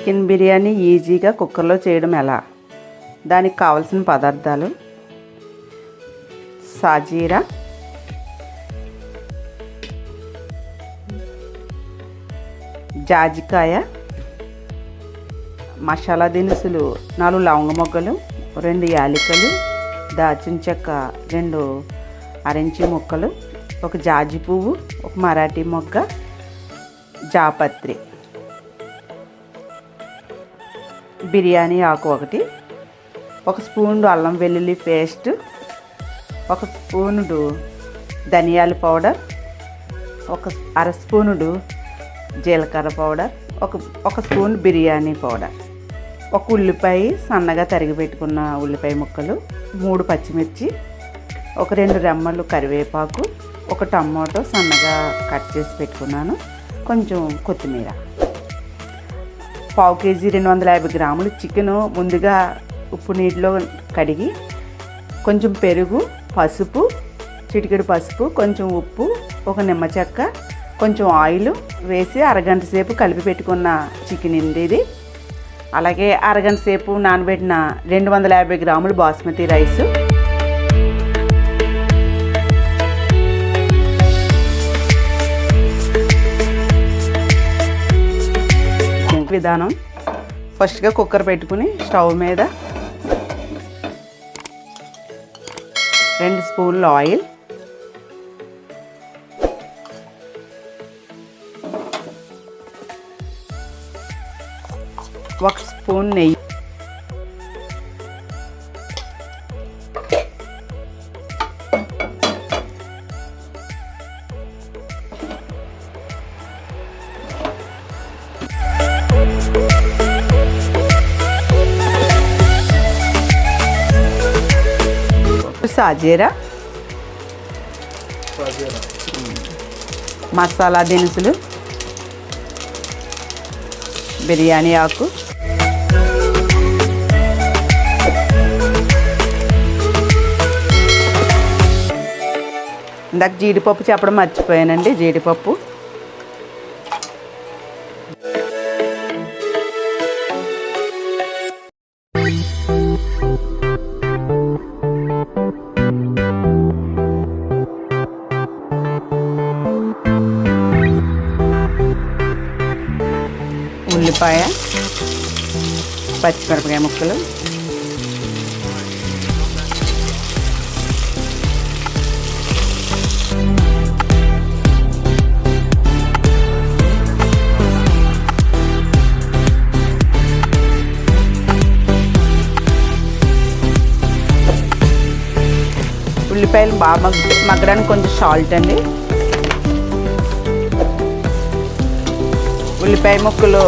Chicken biryani ఈజీగా కుక్కర్లో చేయడం ఎలా? దానికి కావాల్సిన పదార్థాలు: సాజీరా, జాజికాయ, మసాలా దినుసులు 4 లవంగ మొగ్గలు, 2 యాలకులు, దాల్చిన చెక్క 2 అరెంచి ముక్కలు, 1 జాజి పువ్వు, 1 మరాఠీ మొగ్గ, జాపత్రి, బిర్యానీ ఆకు 1, 1 స్పూన్ అల్లం వెల్లుల్లి పేస్ట్, 1 స్పూన్ ధనియాల పౌడర్, 1 అర స్పూన్ జీలకర్ర పౌడర్, 1 స్పూన్ బిర్యానీ పౌడర్, 1 ఉల్లిపాయ సన్నగా తరిగి పెట్టుకున్న ఉల్లిపాయ ముక్కలు, 3 పచ్చిమిర్చి, 2 రెమ్మలు కరివేపాకు, 1 టమాటో సన్నగా కట్ చేసి పెట్టుకున్నాను, కొంచెం కొత్తిమీర. 1/2 కేజీ 250 గ్రాములు చికెను ముందుగా ఉప్పు నీటిలో కడిగి కొంచెం పెరుగు, పసుపు, చిటికెడు పసుపు, కొంచెం ఉప్పు, 1 నిమ్మ చెక్క, కొంచెం ఆయిల్ వేసి అరగంట సేపు కలిపి పెట్టుకున్న చికెన్ ఇది. అలాగే అరగంట సేపు నానబెట్టిన 250 గ్రాములు బాస్మతి రైసు, విధానం: ఫస్ట్గా కుక్కర్ పెట్టుకుని స్టవ్ మీద 2 స్పూన్ల ఆయిల్, 1 స్పూన్ నెయ్యి, సాజీరా, మసాలా దినుసులు, బిర్యానీ ఆకు, ఇందాక జీడిపప్పు చెప్పడం మర్చిపోయానండి. జీడిపప్పు, ఉల్లిపాయ, పచ్చిమిరపకాయ ముక్కలు, ఉల్లిపాయలు బాగా మగ్గడానికి కొంచెం సాల్ట్ అండి. ఉల్లిపాయ ముక్కలు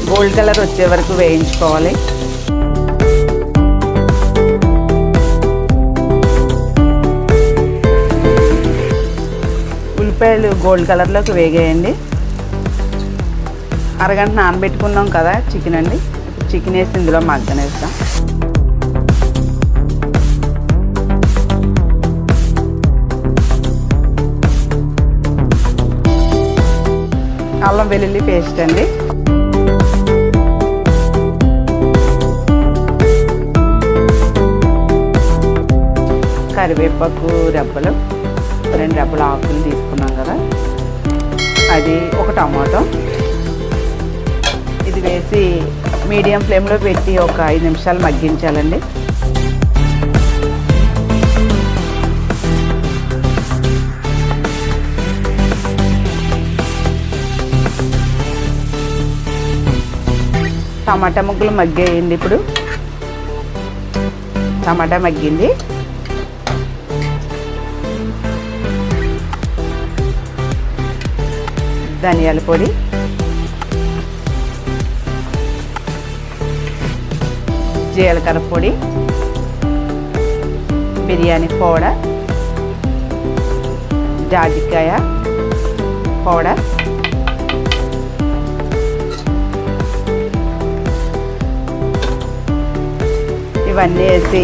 గోల్డ్ కలర్ వచ్చే వరకు వేయించుకోవాలి. ఉల్లిపాయలు గోల్డ్ కలర్లోకి వేగేయండి. అరగంట నానబెట్టుకున్నాం కదా చికెన్ అండి, చికెన్ వేసి ఇందులో మగ్గనేస్తాం. అల్లం వెల్లుల్లి పేస్ట్ అండి, కరివేపాకు రెబ్బలు, 2 రెబ్బల ఆకులు తీసుకున్నాం కదా అది, 1 టమాటో. ఇది వేసి మీడియం ఫ్లేమ్లో పెట్టి ఒక 5 నిమిషాలు మగ్గించాలండి. టమాటా ముక్కలు మగ్గేయండి. ఇప్పుడు టమాటా మగ్గింది. ధనియాల పొడి, జీలకర్ర పొడి, బిర్యానీ పౌడర్, జాజికాయ పౌడర్, ఇవన్నీ వేసి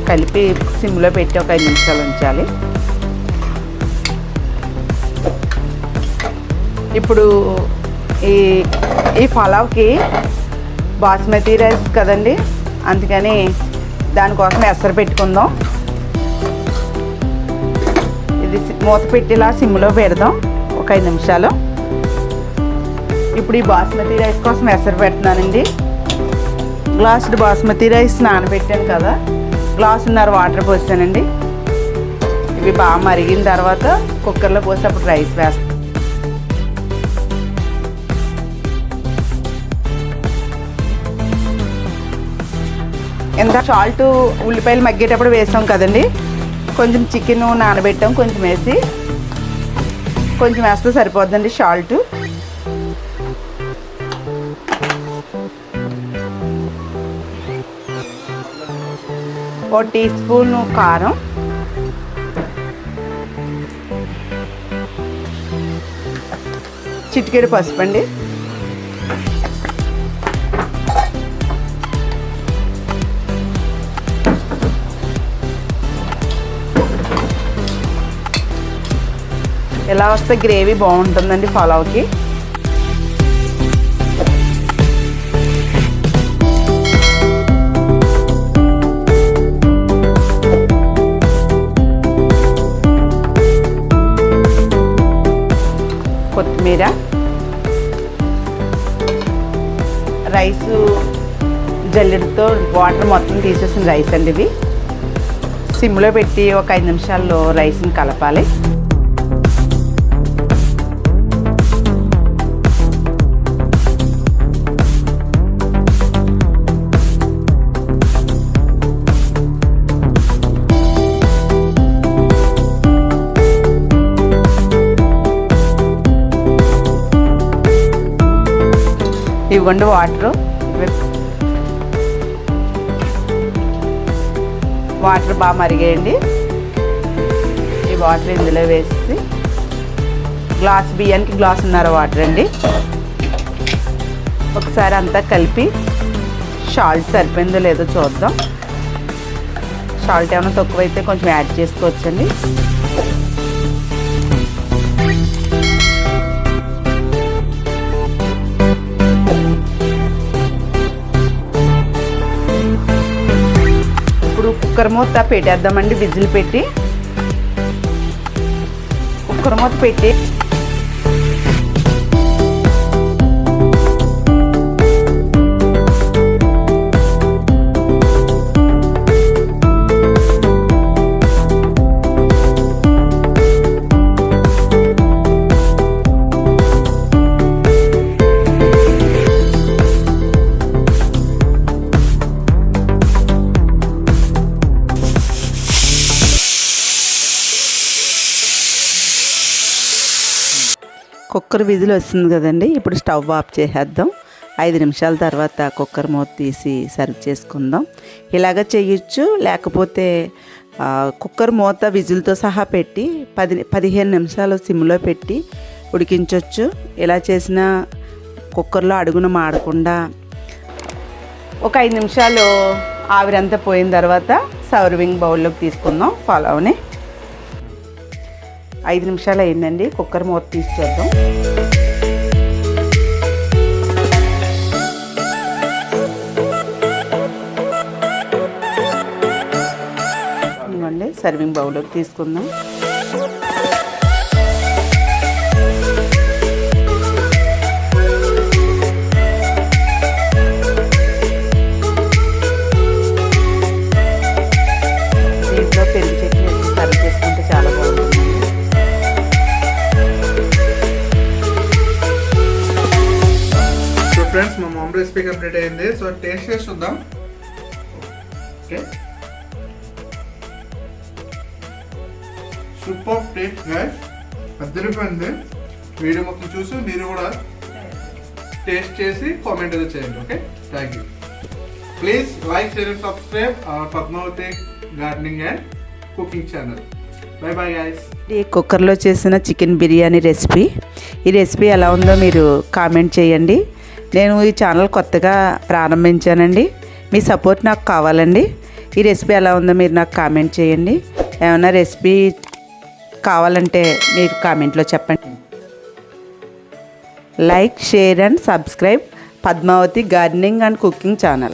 కలిపి సిమ్లో పెట్టి ఒక 5 నిమిషాలు ఉంచాలి. ఇప్పుడు ఈ ఈ పలావ్కి బాస్మతి రైస్ కదండి, అందుకని దానికోసం ఎసరు పెట్టుకుందాం. ఇది మూత పెట్టిలా సిమ్లో పెడదాం ఒక 5 నిమిషాలు. ఇప్పుడు ఈ బాస్మతి రైస్ కోసం ఎసరు పెడుతున్నానండి. గ్లాసుడు బాస్మతి రైస్ నానబెట్టాను కదా, గ్లాసున్నర వాటర్ పోసానండి. ఇవి బాగా మరిగిన తర్వాత కుక్కర్లో పోసి అప్పుడు రైస్ వేస్తాను. ఎంత సాల్ట్ ఉల్లిపాయలు మగ్గేటప్పుడు వేసాం కదండి, కొంచెం చికెన్ నానబెట్టాం, కొంచెం వేసి కొంచెం వేస్తే సరిపోద్దండి సాల్ట్. ఒక టీ స్పూన్ కారం, చిటికెడు పసుపు అండి, ఇలా వస్తే గ్రేవీ బాగుంటుందండి పలావ్కి. కొత్తిమీర, రైసు జల్లెడతో వాటర్ మొత్తం తీసేసిన రైస్ అండి. ఇవి సిమ్లో పెట్టి ఒక 5 నిమిషాల్లో రైస్ని కలపాలి. ఇవ్వండి వాటర్ బాగా మరిగేయండి. ఈ వాటర్ ఇందులో వేసి గ్లాస్ బియ్యానికి గ్లాసున్నర వాటర్ అండి. ఒకసారి అంతా కలిపి సాల్ట్ సరిపోయిందో లేదో చూద్దాం. సాల్ట్ ఏమైనా తక్కువైతే కొంచెం యాడ్ చేసుకోవచ్చండి. కుక్కర్ మూత పెట్టేద్దామండి. విజిల్ పెట్టి కుక్కర్ మూత పెట్టి కుక్కర్ విజిల్ వస్తుంది కదండి. ఇప్పుడు స్టవ్ ఆఫ్ చేసేద్దాం. 5 నిమిషాల తర్వాత కుక్కర్ మూత తీసి సర్వ్ చేసుకుందాం. ఇలాగ చేయొచ్చు, లేకపోతే కుక్కర్ మూత విజిల్తో సహా పెట్టి 15 నిమిషాలు సిమ్లో పెట్టి ఉడికించవచ్చు. ఇలా చేసిన కుక్కర్లో అడుగున మాడకుండా ఒక 5 నిమిషాలు ఆవిరంతా పోయిన తర్వాత సర్వింగ్ బౌల్లోకి తీసుకుందాం పలావ్ని. 5 నిమిషాలు అయిందండి. కుక్కర్ మూత తీసి చూద్దాం. ఇవ్వండి సర్వింగ్ బౌల్లోకి తీసుకుందాం. దీంట్లో పెరుగు చట్నీ సర్వ్ చేసుకుంటే చాలా బాగుంటుంది. ఫ్రెండ్స్, మా మామ్ రెసిపీ కంప్లీట్ అయింది. సో టేస్ట్ చేసి చూద్దాం. ఓకే, సూపర్ టేస్ట్ గైస్, అద్దరిపోయింది. వీడియో మొత్తం చూసి మీరు కూడా టేస్ట్ చేసి కామెంట్ అయితే చేయండి. Okay, thank you. Please like, share and subscribe our Padmavathi gardening and cooking channel. Bye bye guys. ఈ కుక్కర్లో చేసిన చికెన్ బిర్యానీ రెసిపీ, ఈ రెసిపీ ఎలా ఉందో మీరు కామెంట్ చేయండి. నేను ఈ ఛానల్ కొత్తగా ప్రారంభించానండి. మీ సపోర్ట్ నాకు కావాలండి. ఈ రెసిపీ ఎలా ఉందో మీరు నాకు కామెంట్ చేయండి. ఏమైనా రెసిపీ కావాలంటే మీరు కామెంట్లో చెప్పండి. Like, share and subscribe Padmavati Gardening and Cooking channel.